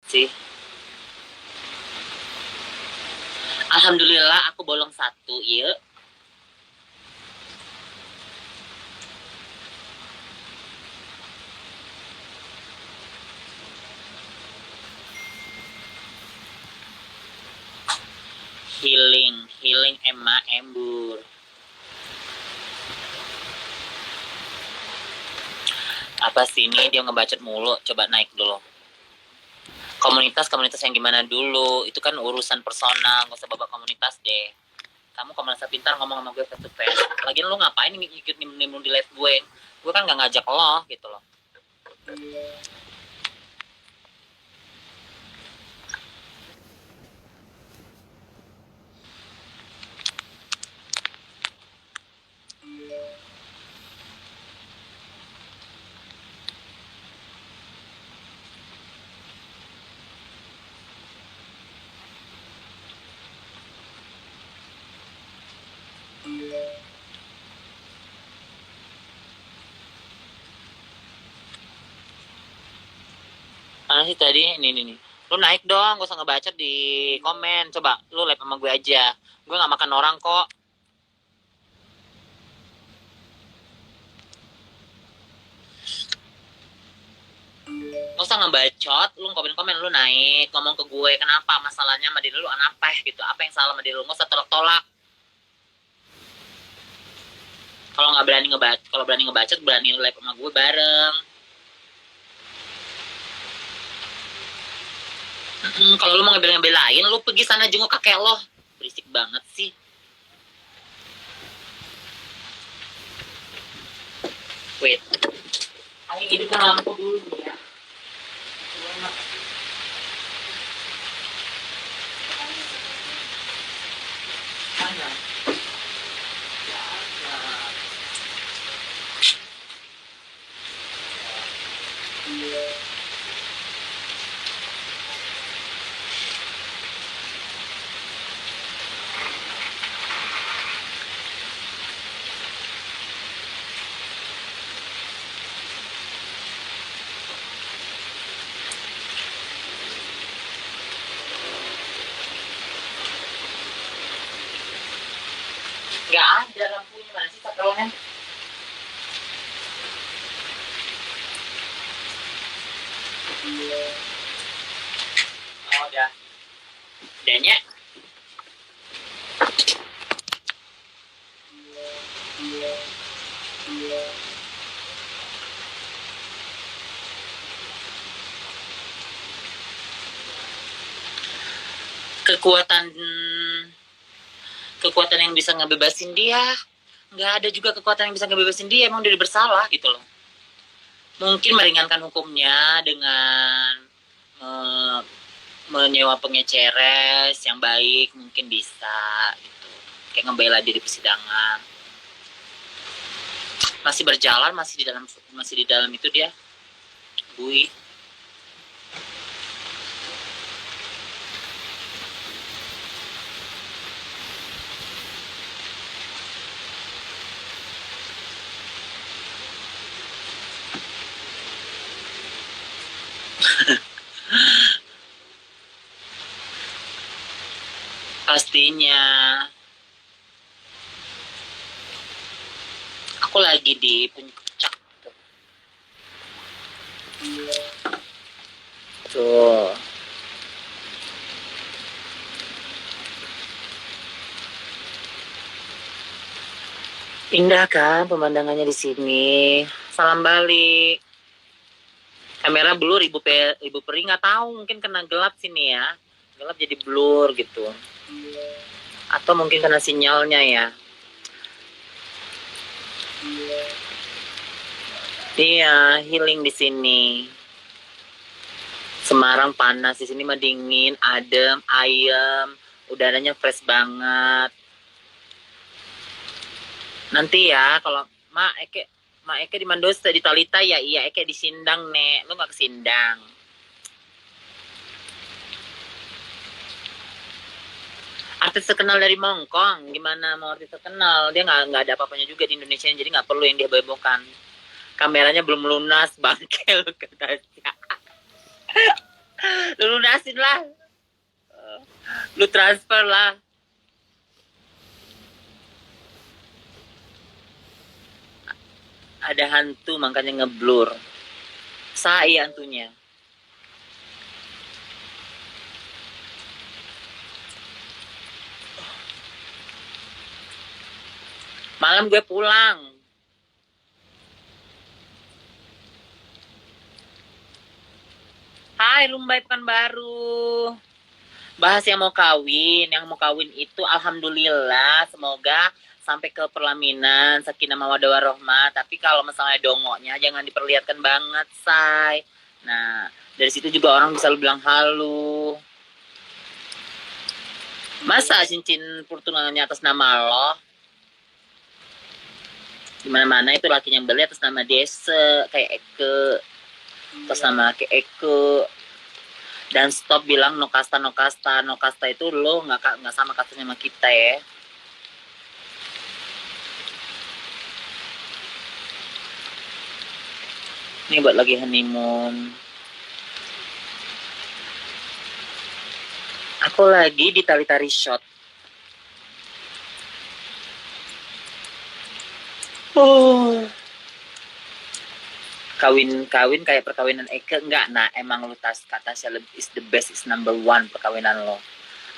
sih. Alhamdulillah aku bolong satu, iya. Healing Emma embur. Apa sih ini dia ngebacot mulu, coba naik dulu. Komunitas yang gimana dulu, itu kan urusan personal, gak usah bawa komunitas deh. Kamu kalau merasa pintar ngomong sama gue face to face. Lagian lu ngapain ikut nimbun di live gue kan gak ngajak lo gitu loh. Mana sih tadi? Nih. Lu naik dong, gak usah ngebacot di komen. Coba, lu live sama gue aja. Gue gak makan orang kok. Gak usah ngebacot, lu komen lu naik. Ngomong ke gue, kenapa masalahnya sama diri lu, apa gitu. Apa yang salah sama diri lu, gak usah tolak-tolak. Kalau nggak berani ngebacot, berani live sama gue bareng. Kalau lu mau ngebelain, lu pergi sana jenguk kakek lo. Berisik banget sih. Wait. Ayo hidupkan lampu dulu ya. Mana? Nggak ada lampunya, mana sih sakelnya? Oh, udah. Udahnya. Kekuatan yang bisa ngebebasin dia, nggak ada juga kekuatan yang bisa ngebebasin dia. Emang dia bersalah gitu loh. Mungkin meringankan hukumnya dengan menyewa pengeceres yang baik, mungkin bisa gitu. Kayak ngebela dia di persidangan. Masih berjalan, masih di dalam itu dia. Bui. Pastinya. Aku lagi di puncak tuh. Indah kan pemandangannya di sini. Salam balik. Kamera blur, ibu peri nggak tahu, mungkin kena gelap sini ya. Gelap jadi blur gitu. Atau mungkin kena sinyalnya ya. Iya, healing di sini. Semarang panas, di sini mah dingin, adem, ayem, udaranya fresh banget. Nanti ya kalau Ma Eke di Mandosa di Talita ya, iya Eke di Sindang nek, lu nggak ke Sindang. Artis terkenal dari Mongkong, gimana mau artis terkenal? Dia nggak ada apa-apanya juga di Indonesia, jadi nggak perlu yang dia bebokan. Kameranya belum lunas, bangke lu kata. Lu lunasin lah. Lu transfer lah. Ada hantu makanya ngeblur. Saya hantunya. Malam gue pulang. Hai Rumbai Pekanbaru. Bahas yang mau kawin. Yang mau kawin itu alhamdulillah semoga sampai ke perlaminan sakinah mawaddah warohmah. Tapi kalau misalnya dongoknya jangan diperlihatkan banget, say. Nah, dari situ juga orang bisa bilang halu. Masa cincin pertunangannya atas nama lo? Dimana-mana itu laki yang beli atas nama Desa, kayak Eke, atas nama kayak Eke. Dan stop bilang no kasta no kasta. No kasta itu lo nggak sama kastanya sama kita ya. Ini buat lagi honeymoon. Aku lagi di tali-tari shot. Kawin kayak perkawinan Eke enggak. Nah emang lu kata saya is the best, is number one perkawinan lo.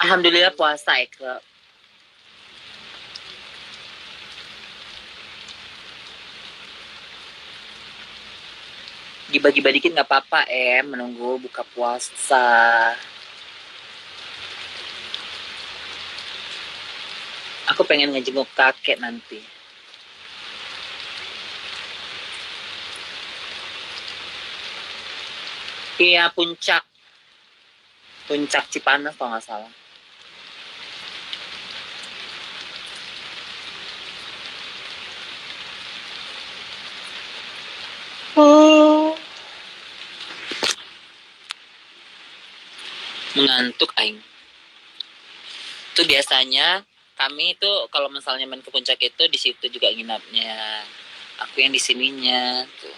Alhamdulillah puasa Eke. Gibah-gibah dikit nggak apa-apa menunggu buka puasa. Aku pengen ngejenguk kakek nanti. Iya puncak Cipanas kalau nggak salah. Mengantuk aing. Itu biasanya kami itu kalau misalnya main ke puncak itu di situ juga nginapnya. Aku yang di sininya tuh.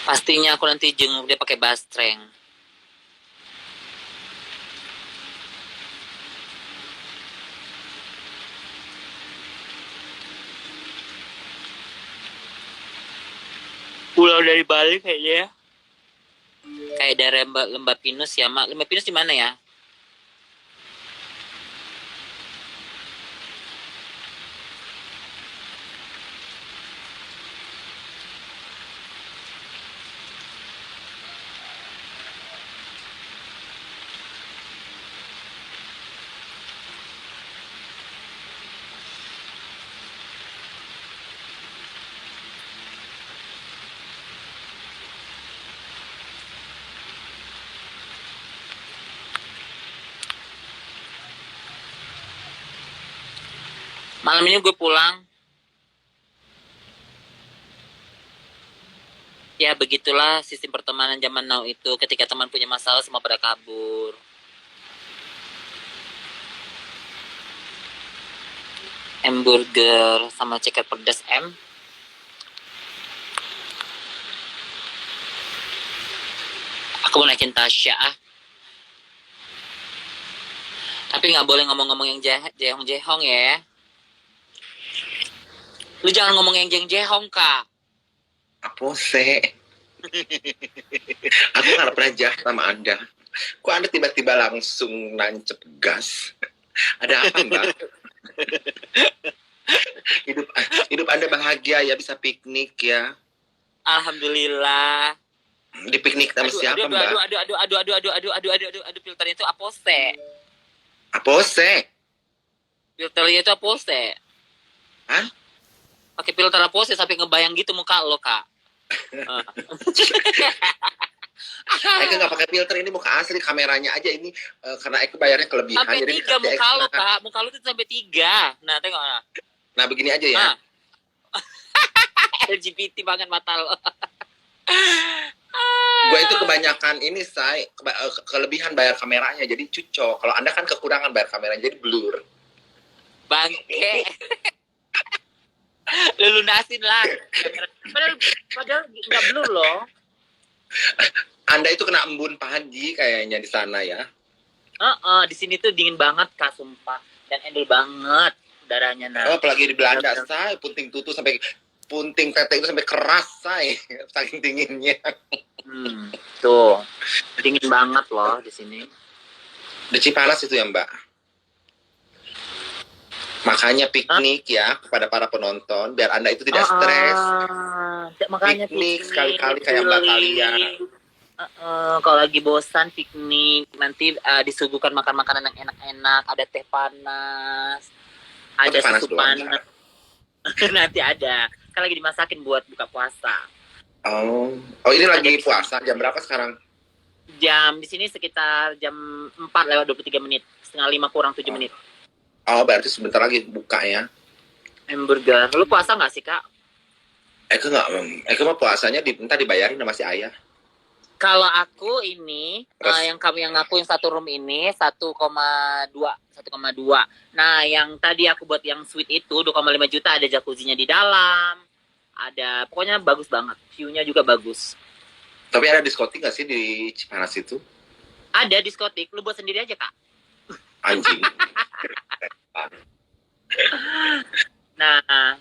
Pastinya aku nanti jenguk dia pakai bastreng. Pulau dari Bali kayaknya ya. Kayak dari Lembah Pinus ya, Mak. Lembah Pinus di mana ya? Malam ini gue pulang. Ya begitulah sistem pertemanan zaman now itu. Ketika teman punya masalah semua pada kabur. Hamburger sama ceker pedas M. Aku mau naikin Tasya Tapi nggak boleh ngomong-ngomong yang jehong-jehong ya. Lu jangan ngomong yang jehong Kak. Apa sih? Aku nggak pernah jahat sama Anda. Kok Anda tiba-tiba langsung nancep gas? Ada apa Mbak? hidup Anda bahagia ya, bisa piknik ya. Alhamdulillah. Di piknik sama siapa Mbak? Aduh, filternya itu Apose. Apose? Filternya itu Apose. Hah? Pakai filter Apose sampai ngebayang gitu muka lo Kak. Eka nggak pakai filter, ini muka asli, kameranya aja ini karena Eka bayarnya kelebihan. Sampai jadi 3 muka lo Kak. Muka lo tuh sampai 3. Nah tengok lah. Nah begini aja ya. LGBT banget mata lo. Gue itu kebanyakan ini kelebihan bayar kameranya jadi cucok. Kalau Anda kan kekurangan bayar kameranya jadi blur. Bangke. Lu lunasin lah. Padahal nggak blur loh. Anda itu kena embun Pak Haji kayaknya di sana ya. Di sini tuh dingin banget Kak, sumpah. Dan endel banget udaranya nah. Apalagi di Belanda, say, punting tutu sampai punting tete itu sampai keras, say, saking dinginnya. Tuh. Dingin banget loh di sini. Di Cipanas itu ya, Mbak. Makanya piknik ya kepada para penonton biar Anda itu tidak stres. Makanya piknik sekali-kali kayak Mbak kalian. Kalau lagi bosan piknik, nanti disuguhkan makan-makanan yang enak-enak, ada teh panas, ada teh panas susu doang, panas. Nanti ada. Kan lagi dimasakin buat buka puasa. Oh, ini lagi puasa. Jam berapa sekarang? Jam di sini sekitar jam 4:23, setengah 5 kurang 7 menit. Oh, berarti sebentar lagi buka ya. Hamburger. Lu puasa nggak sih, Kak? Eka mah puasanya entah dibayarin sama si ayah. Kalau aku ini yang aku yang satu room ini 1,2. Nah, yang tadi aku buat yang suite itu 2,5 juta, ada jacuzzinya di dalam. Ada, pokoknya bagus banget. View-nya juga bagus. Tapi ada diskotik nggak sih di Cipanas itu? Ada diskotik, lu buat sendiri aja, Kak. Anjing. Nah,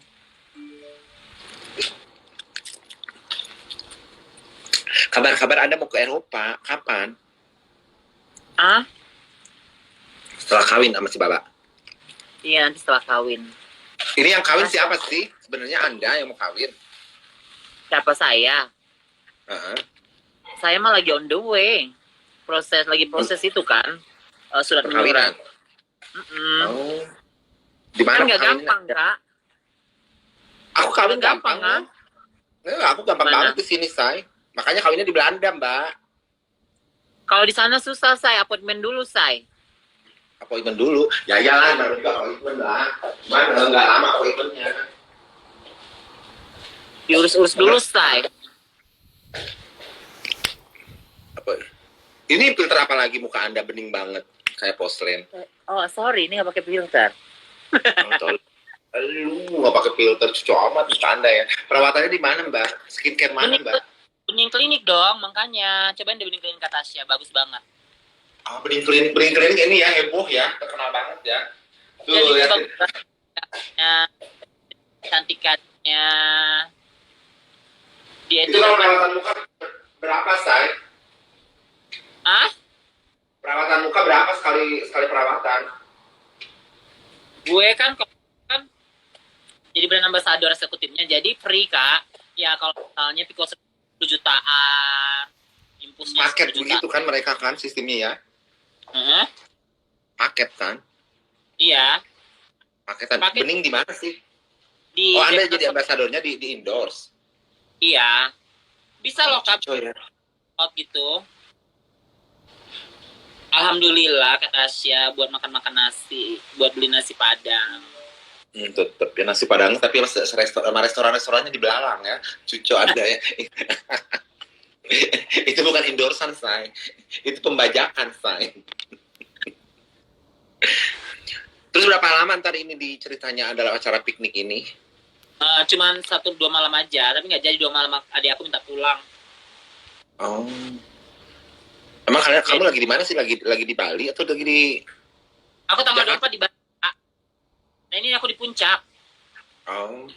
kabar-kabar Anda mau ke Eropa kapan? Setelah kawin sama si Baba. Iya, nanti setelah kawin. Ini yang kawin siapa sih? Sebenarnya Anda yang mau kawin. Siapa saya? Saya mah lagi on the way. Proses itu kan. Surat perkawinan. Oh. Di mana kan nggak gampang, Kak. Aku kawin gampang kan? Aku gampang banget di sini, say. Makanya kawinnya di Belanda, Mbak. Kalau di sana susah, say. Appointment dulu, say. Appointment dulu. Ya jalan baru juga appointment lah. Mana nggak lama appointmentnya. Diurus-urus dulu, say. Apa? Ini filter apa lagi muka Anda bening banget kayak porcelain. Oh, sorry, ini nggak pakai filter. Lu nggak pakai filter, cucu amat Anda ya. Perawatannya di mana, Mbak? Skincare mana, Mbak? Bening klinik dong, makanya. Cobain deh bening klinik Tasya, bagus banget. Bening klinik ini ya heboh ya, terkenal banget ya. Tuh ya. Cantikannya. Dia itu perawatan muka berapa, say? Perawatan muka berapa sekali perawatan? Gue kan jadi brand ambassador eksekutifnya, jadi free, Kak. Ya kalau misalnya Pico 10 jutaan, impulsnya paket begitu kan mereka kan sistemnya ya. Paket kan? Iya. Paketan. Paket. Bening di mana sih? Anda jadi ambasadornya di endorse. Iya. Bisa loh, Kak. Ya. Gitu. Alhamdulillah kata Asya buat makan nasi, buat beli nasi Padang. Tetep ya nasi Padang, tapi restoran-restorannya di belakang ya. Cucu Anda ya. Itu bukan endorsan, say. Itu pembajakan, say. Terus berapa lama ntar ini ceritanya adalah acara piknik ini? Cuman 1-2 malam aja, tapi nggak jadi 2 malam. Adik aku minta pulang. Oh. Emang kamu lagi di mana sih? Lagi di Bali atau lagi di? Aku tanggal 24 di Bali. Nah ini aku di puncak. Oh.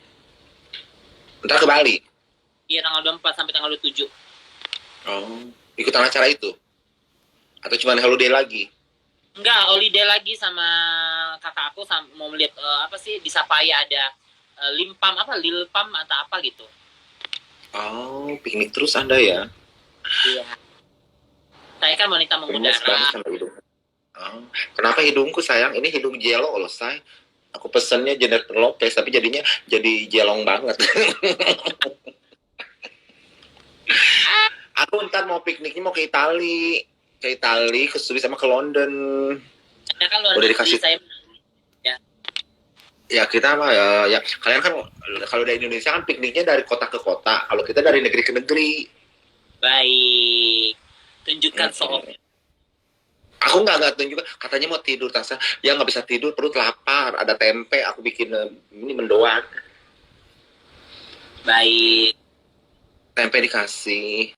Ntar ke Bali? Iya, tanggal 24 sampai tanggal 27. Oh. Ikutan acara itu? Atau cuma holiday lagi? Enggak, holiday lagi sama kakak aku mau melihat di Sapaya ada Lilpam atau apa gitu. Oh, piknik terus Anda ya? Iya. Saya kan wanita mengudara. Oh, kenapa hidungku, sayang? Ini hidung jelo loh, say. Aku pesennya Jennifer Lopez, tapi jadinya jadi jelong banget. Aku ntar mau pikniknya mau ke Itali, ke Swiss sama ke London. Ada kan luar udah negeri, dikasih. saya. Ya kita mah ya kalian kan kalau dari Indonesia kan pikniknya dari kota ke kota, kalau kita dari negeri ke negeri. Baik, tunjukkan soalnya. Aku nggak tunjukkan, katanya mau tidur, Tasa. Ya nggak bisa tidur, perut lapar, ada tempe, aku bikin ini mendoan. Baik. Tempe dikasih.